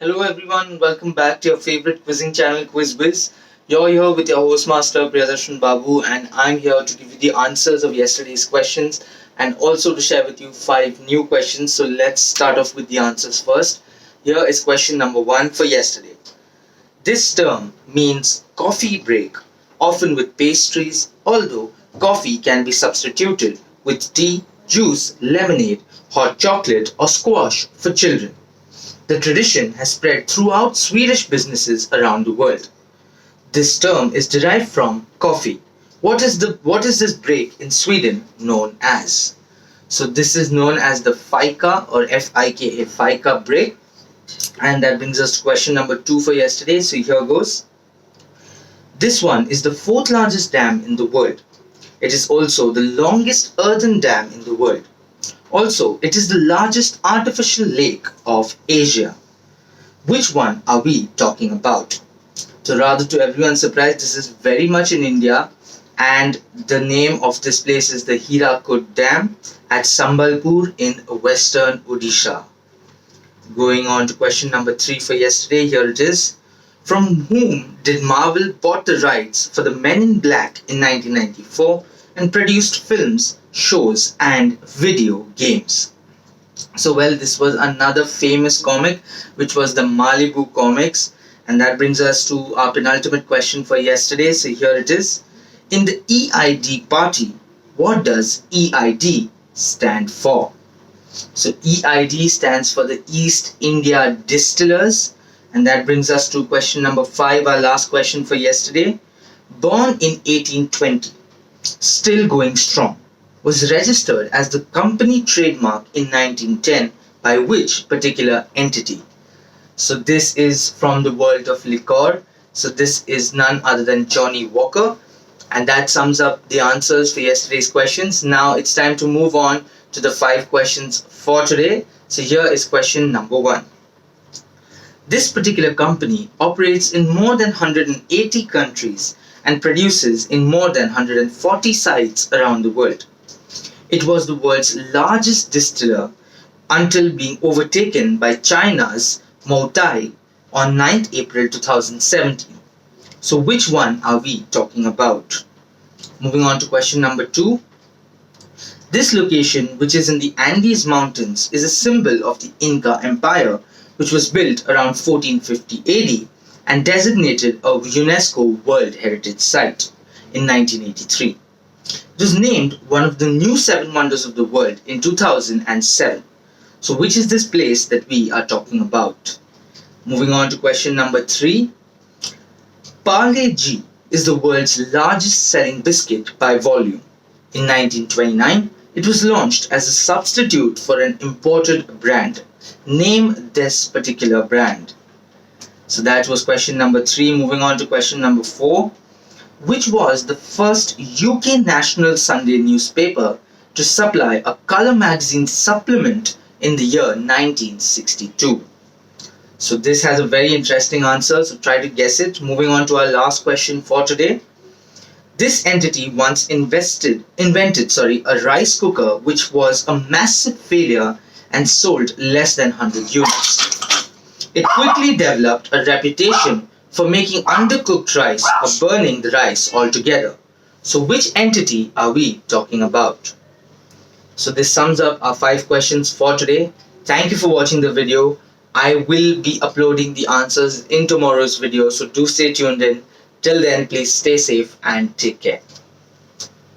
Hello everyone, welcome back to your favorite quizzing channel QuizBiz. You're here with your host master Priyadarshan Babu, and I'm here to give you the answers of yesterday's questions and also to share with you 5 new questions. So let's start off with the answers first. Here is question number 1 for yesterday. This term means coffee break, often with pastries, although coffee can be substituted with tea, juice, lemonade, hot chocolate, or squash for children. The tradition has spread throughout Swedish businesses around the world. This term is derived from coffee. What is this break in Sweden known as? So this is known as the fika or FIKA fika break. And that brings us to question number 2 for yesterday. So here goes. This one is the fourth largest dam in the world. It is also the longest earthen dam in the world. Also, it is the largest artificial lake of Asia. Which one are we talking about? So rather to everyone's surprise, this is very much in India, and the name of this place is the Hirakud Dam at Sambalpur in western Odisha. Going on to question number 3 for yesterday, here it is. From whom did Marvel bought the rights for the Men in Black in 1994 and produced films, shows and video games? So well, this was another famous comic, which was the Malibu Comics. And that brings us to our penultimate question for yesterday. So here it is. In the EID party, what does EID stand for? So EID stands for the East India Distillers. And that brings us to question number 5, our last question for yesterday. Born in 1820, still going strong, was registered as the company trademark in 1910 by which particular entity? So this is from the world of liquor. So this is none other than Johnnie Walker. And that sums up the answers for yesterday's questions. Now it's time to move on to the 5 questions for today. So here is question number 1. This particular company operates in more than 180 countries and produces in more than 140 sites around the world. It was the world's largest distiller until being overtaken by China's Moutai on 9th April 2017. So which one are we talking about? Moving on to question number 2. This location, which is in the Andes Mountains, is a symbol of the Inca Empire, which was built around 1450 AD and designated a UNESCO World Heritage Site in 1983. It was named one of the new 7 wonders of the world in 2007. So which is this place that we are talking about? Moving on to question number 3. Parle G is the world's largest selling biscuit by volume. In 1929, it was launched as a substitute for an imported brand. Name this particular brand. So that was question number 3. Moving on to question number 4. Which was the first UK national Sunday newspaper to supply a colour magazine supplement in the year 1962? So this has a very interesting answer, so try to guess it. Moving on to our last question for today. This entity once invented a rice cooker which was a massive failure and sold less than 100 units. It quickly developed a reputation for making undercooked rice or burning the rice altogether. So which entity are we talking about? So this sums up our 5 questions for today. Thank you for watching the video. I will be uploading the answers in tomorrow's video, so do stay tuned in. Till then, please stay safe and take care.